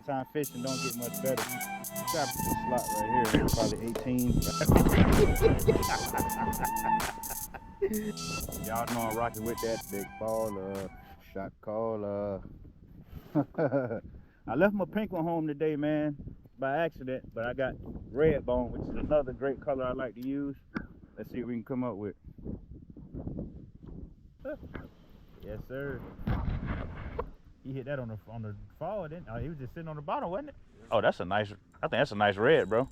Time fishing don't get much better. Got a slot right here, probably 18. Y'all know I'm rocking with that big baller. Shot caller. I left my pink one home today, man, by accident, but I got red bone, which is another great color I like to use. Let's see what we can come up with. Yes, sir. He hit that on the fall, didn't he? He was just sitting on the bottom, wasn't it? Oh, that's a nice. I think that's a nice red, bro.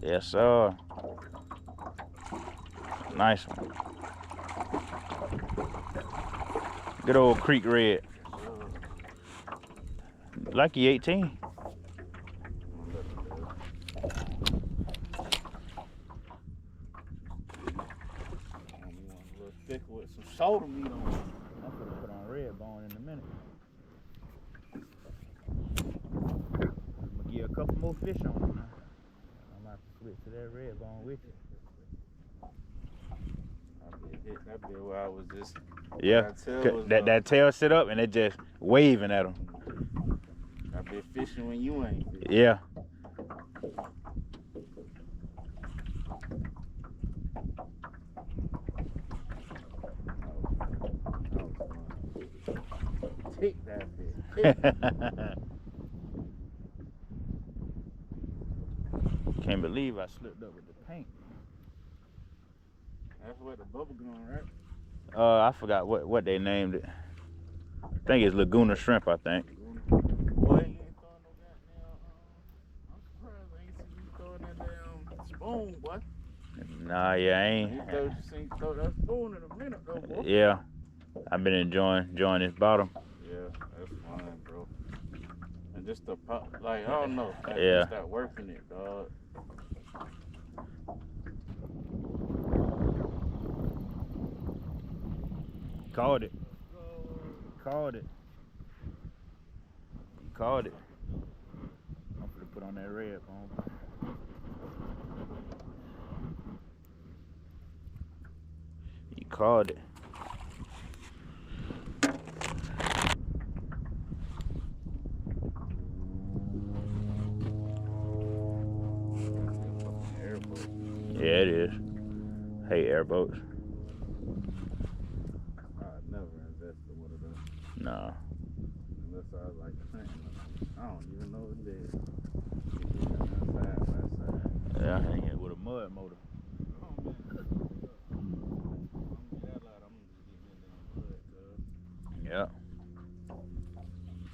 Yes, sir. Nice one. Good old creek red. Lucky 18. Thick with some shoulder meat on it. I'm gonna put on red bone in a minute. I'm gonna give a couple more fish on it now. I'm about to switch to that red bone with you. That bit where I was just that tail sit up and it just waving at him. I been fishing when you ain't fishing. Yeah. Take that bit. Can't believe I slipped up with the paint. That's what the bubble gum, right? I forgot what they named it. I think it's Laguna Shrimp, I think. Boy, you ain't throwing no goddamn. I'm surprised I ain't seen you throwing that damn spoon, boy. Nah, yeah, I ain't. You seen throw that spoon in a minute, though, boy. Yeah, I've been enjoying this bottom. Yeah, that's fine, bro. And just the pop, like, I don't know. Yeah. Start working it, dog. Called it. Called it. You called it. I'm gonna put on that red bone. You called it. Yeah, it is. Hey, airboats. I'd never invest in one of them. Nah. Unless I was like, I don't even know what it is. Yeah, I hang it with a mud motor. Oh, man. Yeah.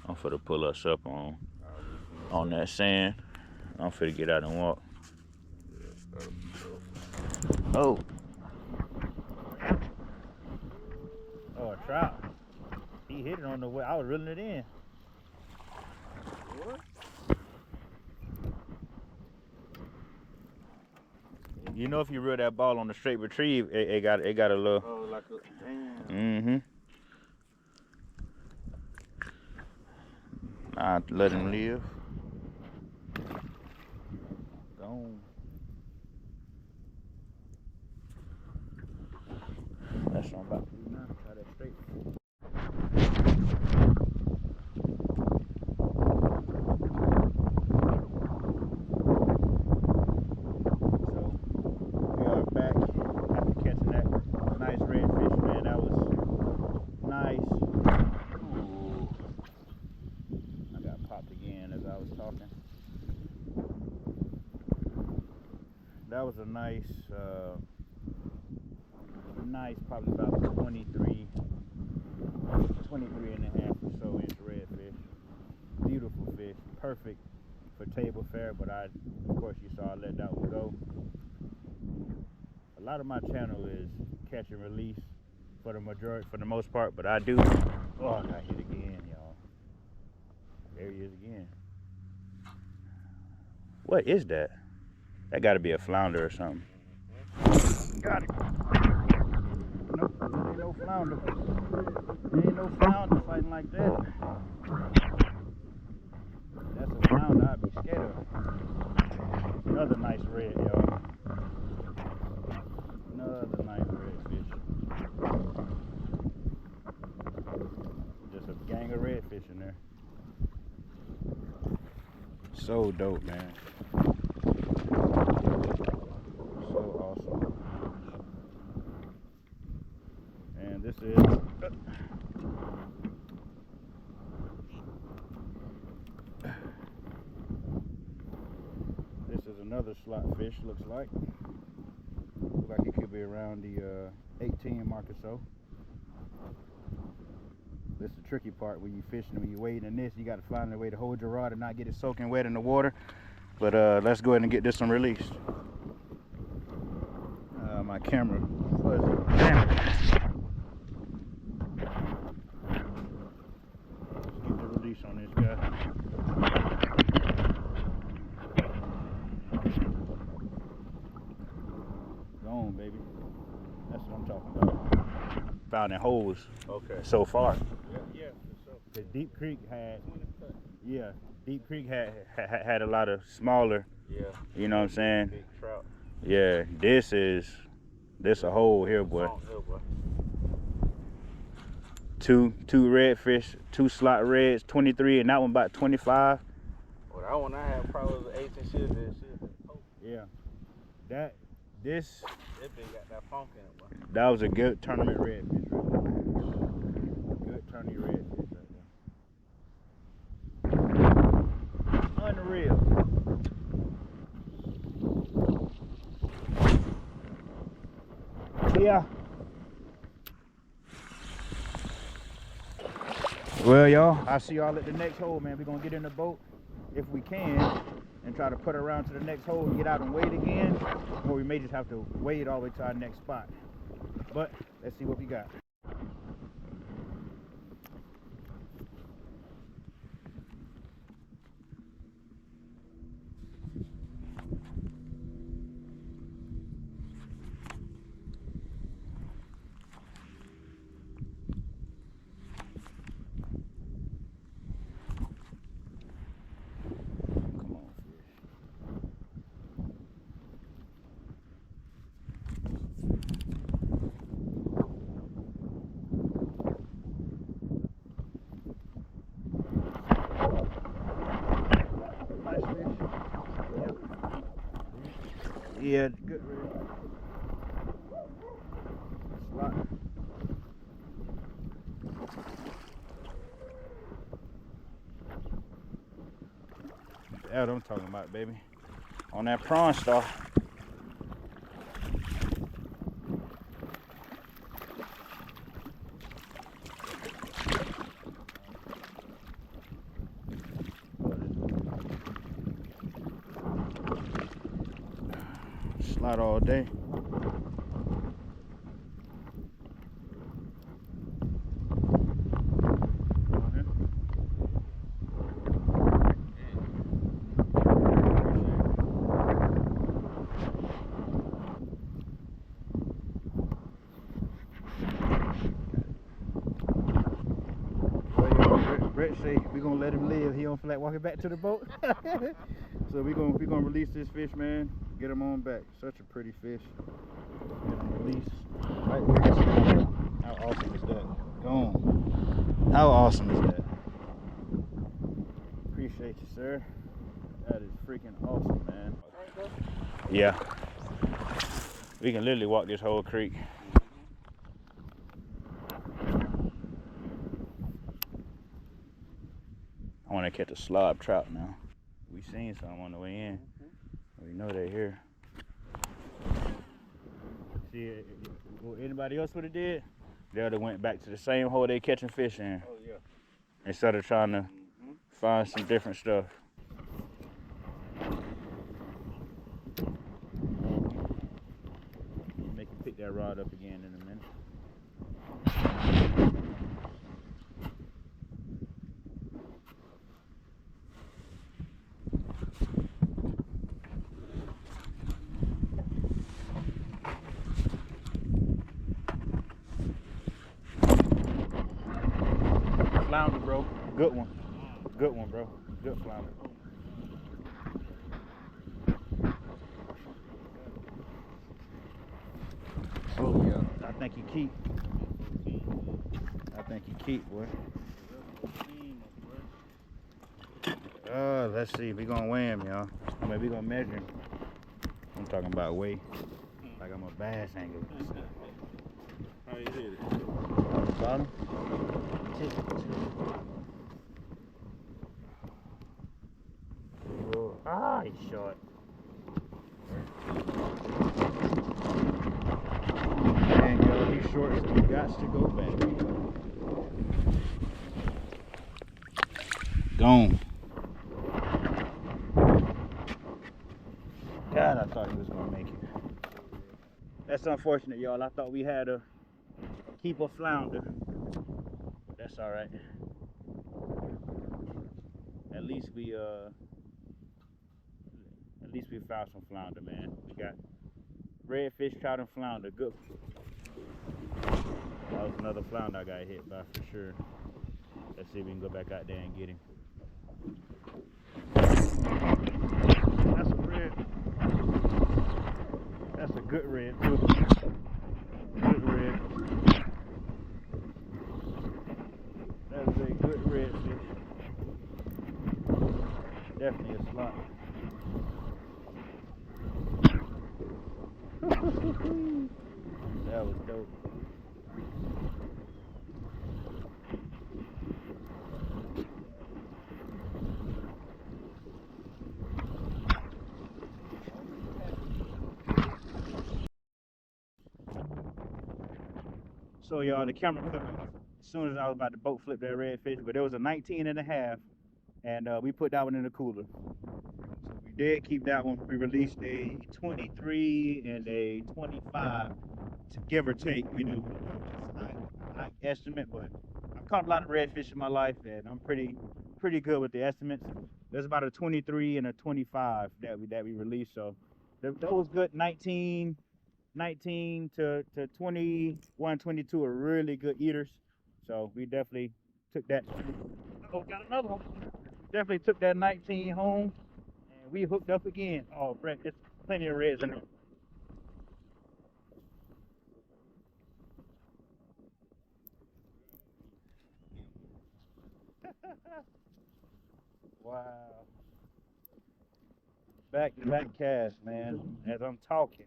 I'm finna pull us up on that sand. I'm finna get out and walk. Oh. Oh, a trout. He hit it on the way. I was reeling it in. What? You know, if you reel that ball on the straight retrieve, it got a little. Oh, like a damn. Mm-hmm. Nah, let him live. Gone. That's what I'm about to do now. Try that straight. So we are back after catching that nice redfish, man. That was nice. Ooh. I got popped again as I was talking. That was a nice, probably about 23 and a half or so inch redfish. Beautiful fish, perfect for table fare, but of course you saw I let that one go. A lot of my channel is catch and release for the most part, but I do. Oh, I got hit again, y'all. There he is again. What is that? That got to be a flounder or something. Got it. Nope, ain't no flounder. Ain't no flounder fighting like that. That's a flounder, I'd be scared of. Another nice red, y'all. Another nice redfish. Just a gang of redfish in there. So dope, man. So awesome. And this is another slot fish, looks like. Looks like it could be around the 18 mark or so. This is the tricky part when you're fishing, when you're wading in this, you got to find a way to hold your rod and not get it soaking wet in the water. But let's go ahead and get this one released. My camera fuzzy. Damn it. Let's get the release on this guy. Gone, baby. That's what I'm talking about. Found in holes. Okay. So far. Yeah, for sure. The Deep Creek had, Deep Creek had a lot of smaller. Yeah. You know what I'm saying? Big trout. Yeah. This a hole here, boy. Two redfish, 2 slot reds, 23, and that one about 25. Well, that one I had probably was 18 shit. Yeah. That big got that funk in it, boy. That was a good tournament redfish right there. Good tourney redfish right there. Unreal. Yeah. Well, y'all, I'll see y'all at the next hole, man. We're gonna get in the boat if we can and try to put it around to the next hole and get out and wade again, or we may just have to wade all the way to our next spot. But let's see what we got. Yeah, good rig. Slot. That's what I'm talking about, baby. On that prawn star. Slot all day. Brett say we're gonna let him live. He don't feel like walking back to the boat. So we're gonna release this fish, man. Get him on back. Such a pretty fish. Get him released. Right there. How awesome is that? Gone. How awesome is that? Appreciate you, sir. That is freaking awesome, man. Yeah. We can literally walk this whole creek. I want to catch a slob trout now. We seen some on the way in. We know they're here. See, what anybody else would have did? They would have went back to the same hole they catching fish in. Oh yeah. Instead of trying to find some different stuff. Make you pick that rod up again in a minute. Flounder, bro. Good one. Good one, bro. Good flounder. I think you keep. I think you keep, boy. Let's see. We're gonna weigh him, y'all. I mean, we're gonna measure him. I'm talking about weight. Like I'm a bass angler. How you hit it? Bottom. Ah, he's short. And yo, he's short, so he got to go back. Gone. God, I thought he was gonna make it. That's unfortunate, y'all. I thought we had a keep a flounder. But that's all right. At least we found some flounder, man. We got redfish, trout, and flounder. Good. That was another flounder I got hit by for sure. Let's see if we can go back out there and get him. That's a red. That's a good red too. Good red. That is a good redfish. Definitely a slot. That was dope. So y'all, the camera clipped as soon as I was about to boat flip that redfish, but there was a 19.5, and we put that one in the cooler. So we did keep that one. We released a 23 and a 25 to give or take, you know, I estimate, but I've caught a lot of redfish in my life, and I'm pretty good with the estimates. There's about a 23 and a 25 that we released, so those good 19 to 21, 22 are really good eaters. So we definitely took that. Oh, got another one. Definitely took that 19 home, and we hooked up again. Oh, Brett, there's plenty of reds in there. Wow. Back to back cast, man. As I'm talking,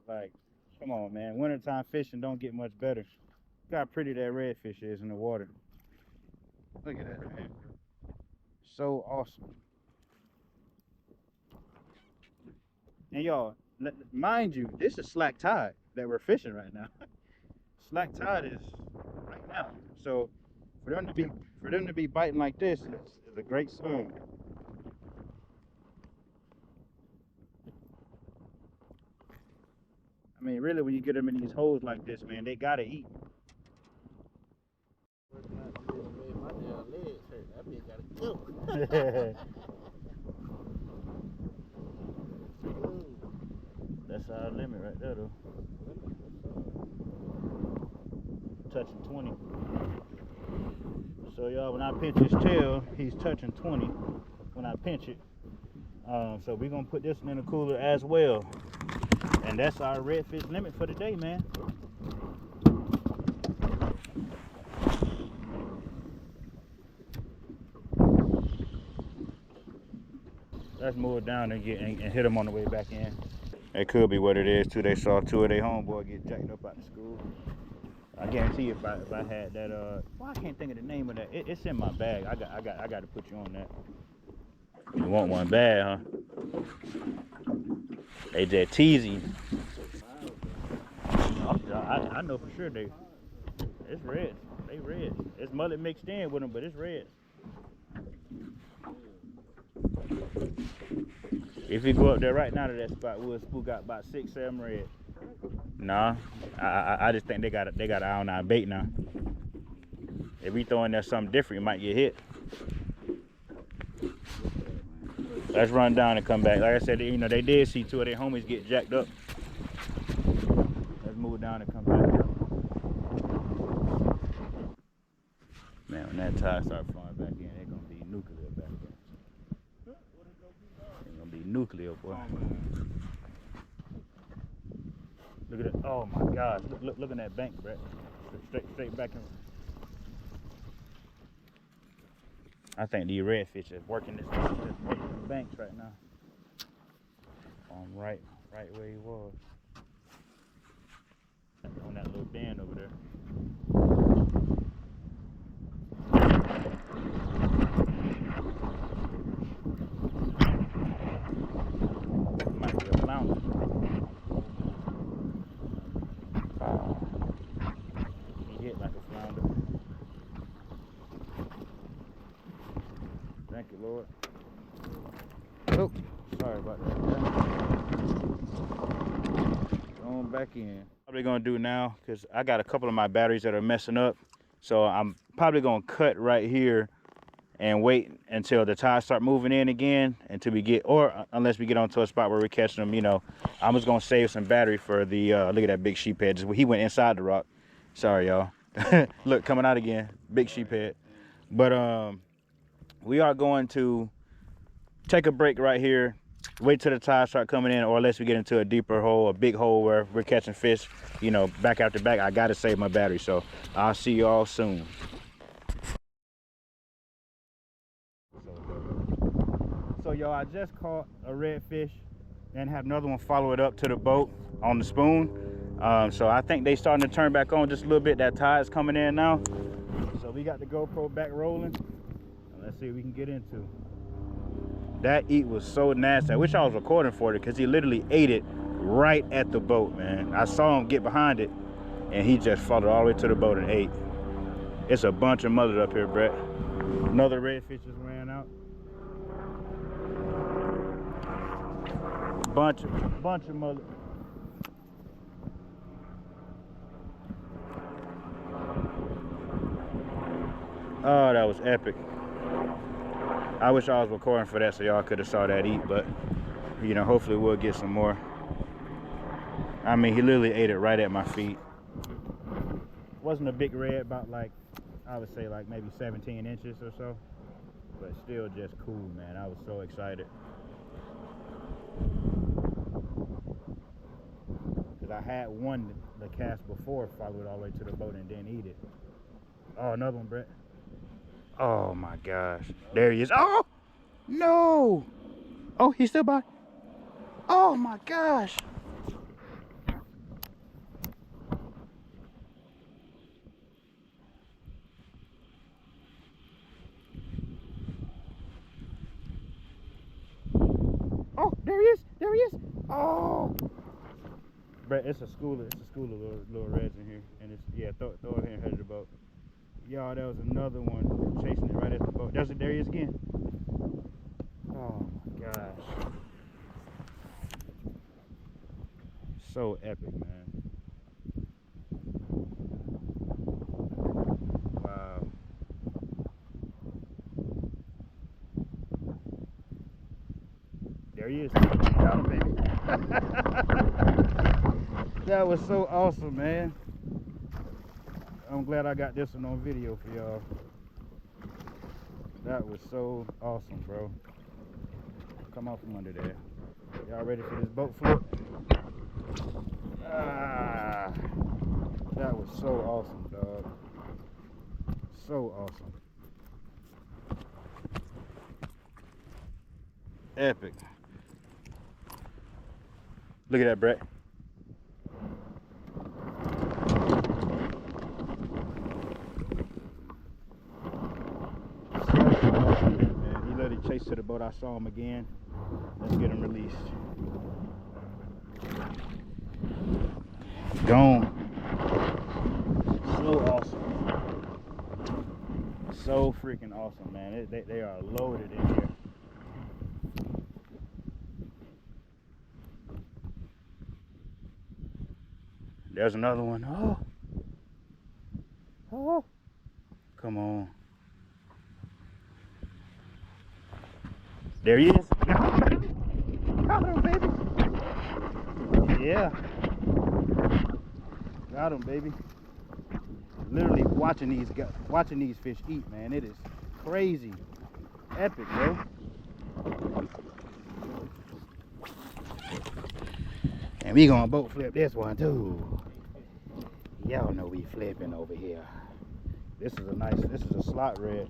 like, come on, man. Wintertime fishing don't get much better. Look how pretty that redfish is in the water. Look at that, man. So awesome. And y'all, mind you, this is slack tide that we're fishing right now. Slack tide is right now. So for them to be biting like this is a great sign. I mean, really, when you get them in these holes like this, man, they gotta eat. My damn legs hurt. That bitch gotta go. That's our limit right there, though. Touching 20. So y'all, when I pinch his tail, he's touching 20 when I pinch it. So we're gonna put this one in the cooler as well. And that's our redfish limit for the day, man. Let's move it down and hit them on the way back in. It could be what it is too. They saw two of their homeboys get jacked up out of school. I guarantee you, if I had that, well, I can't think of the name of that. It's in my bag. I got to put you on that. You want one bad, huh? They just teasing. I know for sure it's red. They red. It's mullet mixed in with them, but it's red. If we go up there right now to that spot, we'll got about 6, 7 red. Nah, I just think they got an eye on our bait now. If we throw in there something different, you might get hit. Let's run down and come back. Like I said, you know, they did see two of their homies get jacked up. Let's move down and come back. Man, when that tide starts flying back in, they're gonna be nuclear back there. They're gonna be nuclear, boy. Look at it. Oh my gosh. Look at that bank, Brett. Straight back in. I think these redfish is working this banks right now. Right where he was. On that little bend over there. Might be a flounder. He hit like a flounder. Thank you, Lord. Oh, sorry about that. Going back in. Probably gonna do now because I got a couple of my batteries that are messing up. So I'm probably gonna cut right here and wait until the tides start moving in again until we get, or unless we get onto a spot where we're catching them, you know. I'm just gonna save some battery for the, look at that big sheephead. He went inside the rock. Sorry, y'all. Look, coming out again, big sheephead. But we are going to take a break right here, wait till the tides start coming in, or unless we get into a deeper hole, a big hole where we're catching fish, you know, back after back. I gotta save my battery, so I'll see you all soon. So y'all, I just caught a redfish and had another one follow it up to the boat on the spoon. So I think they starting to turn back on just a little bit. That tide's coming in now. So we got the GoPro back rolling. Let's see what we can get into. That eat was so nasty. I wish I was recording for it because he literally ate it right at the boat, man. I saw him get behind it and he just followed all the way to the boat and ate. It's a bunch of mullet up here, Brett. Another redfish just ran out. Bunch of mullet. Oh, that was epic. I wish I was recording for that so y'all could have saw that eat, but you know, hopefully we'll get some more. I mean, he literally ate it right at my feet. Wasn't a big red, about like, I would say like maybe 17 inches or so, but still just cool, man. I was so excited. Cause I had one the cast before follow it all the way to the boat and then eat it. Oh, another one, Brett. Oh my gosh. There he is. Oh no. Oh, he's still by. Oh my gosh. Oh, there he is. There he is. Oh. Brett, it's a schooler. It's a schooler little reds in here. And it's, yeah, throw it here and head to the boat. Y'all, there was another one chasing it right at the boat. There he is again. Oh my gosh. So epic, man. Wow. There he is. Got him, baby. That was so awesome, man. I'm glad I got this one on video for y'all. That was so awesome, bro. Come out from under there. Y'all ready for this boat flip? Ah, that was so awesome, dog. So awesome. Epic. Look at that, Brett. Man, he let it chase to the boat. I saw him again. Let's get him released. Gone. So awesome. So freaking awesome, man. They are loaded in here. There's another one. Oh. Oh. Come on. There he is. Got him, baby. Yeah. Got him, baby. Literally watching these fish eat, man. It is crazy. Epic, bro. And we gonna boat flip this one too. Y'all know we flipping over here. This is a slot red.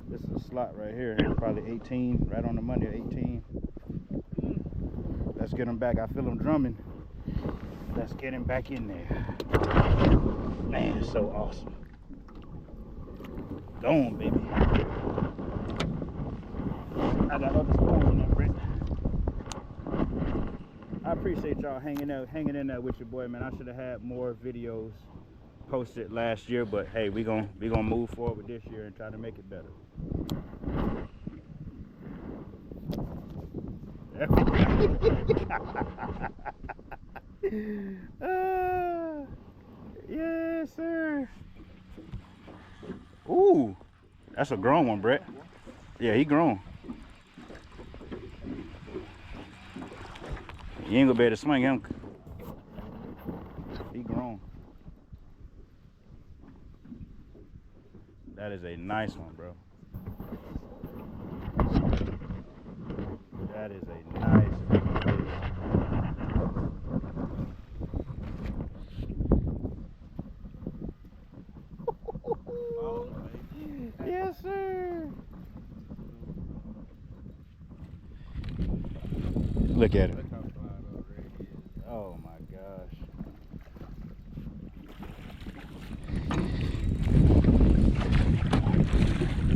This is a slot right here, probably 18, right on the money, 18. Let's get him back. I feel him drumming. Let's get him back in there. Man, it's so awesome. Go on, baby. I got other spoons in there, Britt. I appreciate y'all hanging in there with your boy, man. I should have had more videos posted last year, but hey, we gonna move forward with this year and try to make it better. Yes, sir. Ooh, that's a grown one, Brett. Yeah, he grown. You ain't gonna be able to swing him. He grown. That is a nice one, bro. That is a nice fish. Yes, sir. Look at it. Oh my gosh.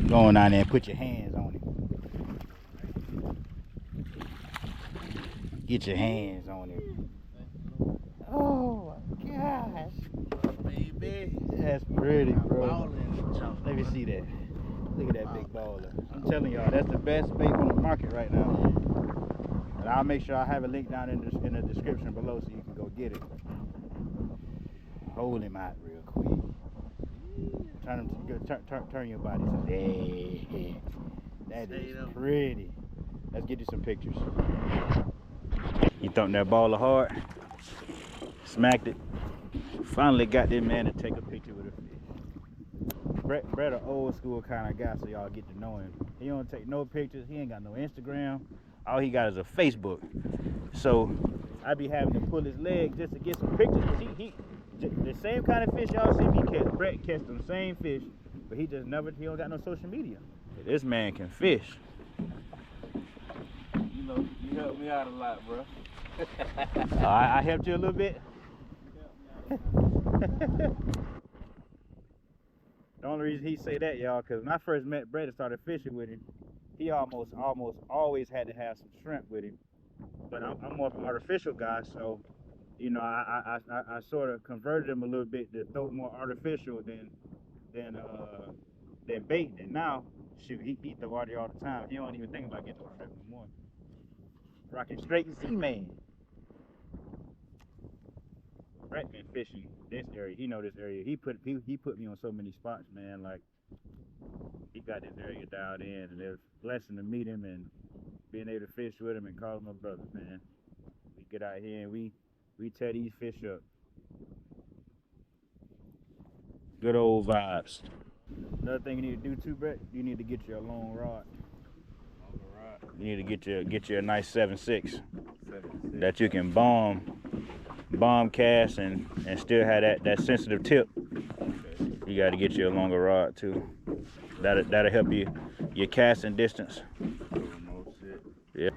Go on down there and put your hands on it. Get your hands on it. Oh my gosh. Baby. That's pretty, bro. Let me see that. Look at that big baller. I'm telling y'all, that's the best bait on the market right now. And I'll make sure I have a link down in the description below so you can go get it. Hold him out real quick. Turn your body. Hey, that is pretty. Let's get you some pictures. You thumped that baller hard, smacked it. Finally got this man to take a picture with a fish. Brett an old school kind of guy, so y'all get to know him. He don't take no pictures. He ain't got no Instagram. All he got is a Facebook. So I be having to pull his leg just to get some pictures. Cause he the same kind of fish y'all see me catch. Brett catch them same fish, but he don't got no social media. This man can fish. You know, you helped me out a lot, bro. I helped you a little bit. The only reason he say that, y'all, because when I first met Brett and started fishing with him, he almost always had to have some shrimp with him. But I'm more of an artificial guy, so you know I sort of converted him a little bit to throw more artificial than bait. And now, shoot, he throw arty all the time. He don't even think about getting no shrimp no more. Rocking straight Z-Man. Brett been fishing this area. He know this area. He put me on so many spots, man. Like he got this area dialed in, and it was a blessing to meet him and being able to fish with him and call him my brother, man. We get out here and we tear these fish up. Good old vibes. Another thing you need to do too, Brett, you need to get you a long rod. You need to get you a nice 7.6 that you can bomb cast and still have that sensitive tip. You got to get you a longer rod too. That'll help your casting distance. Yeah.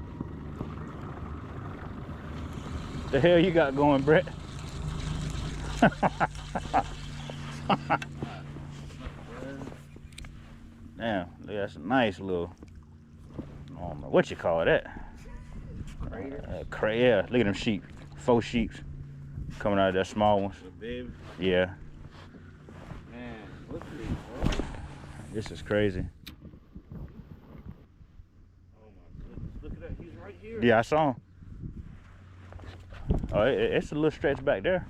The hell you got going, Brett? Damn, that's a nice little, I don't know what you call that. Yeah, look at them sheep. 4 sheep coming out of that small ones. Baby. Yeah. Man, what's this, bro? This is crazy. Oh my goodness. Look at that. He's right here. Yeah, I saw him. Oh, it's a little stretch back there.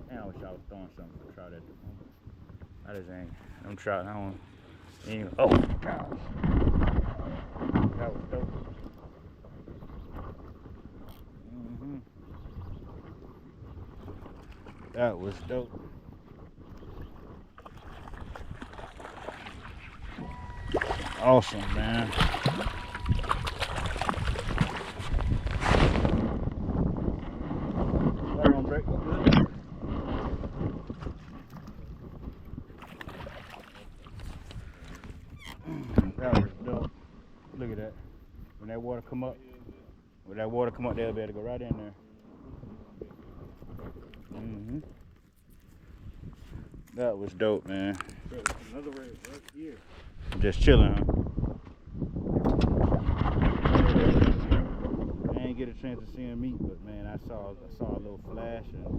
Man, I wish I was throwing something for trout at the moment. I just ain't. I'm trout. I don't. Oh, gosh. That was dope. That was dope. Awesome, man. break. Good. That was dope. Look at that. When that water come up, they'll be able to go right in there. That was dope, man. Another red right here. Just chilling, huh? I didn't get a chance to see him meet, but man, I saw a little flash, and that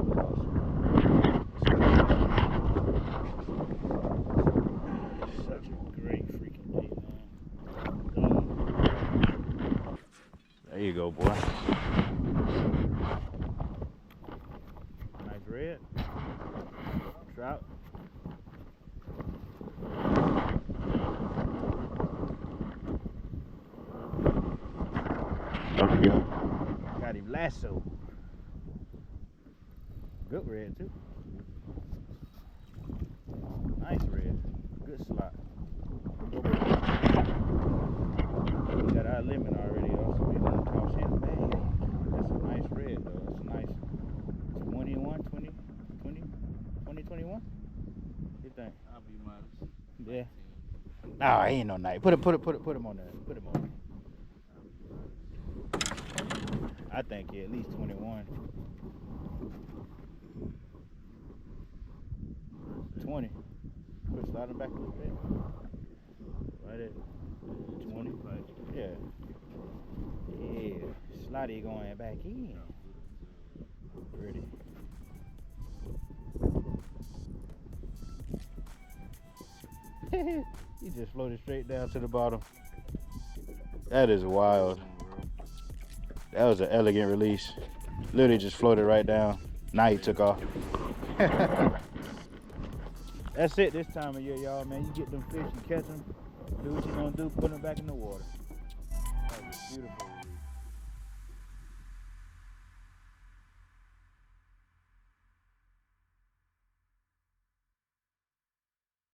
was awesome. Such a great freaking day, man. There you go, boy. Nice red. Trout. Got him lasso. Good red too. Nice red. Good slot. We got our limit already, also. We gonna toss him back. That's a nice red though. That's a nice 21, 20, 20, 20, 21? What you think? I'll be modest. Yeah. Nah, he ain't no night. Put him on there. Put him on there. I think yeah, at least 21. 20. Put slide him back a little bit. Right at 20. Yeah. Yeah. Slotty going back in. Pretty. He just floated straight down to the bottom. That is wild. That was an elegant release. Literally just floated right down. Now he took off. That's it this time of year, y'all, man. You get them fish, you catch them, do what you gonna do, put them back in the water. That was beautiful.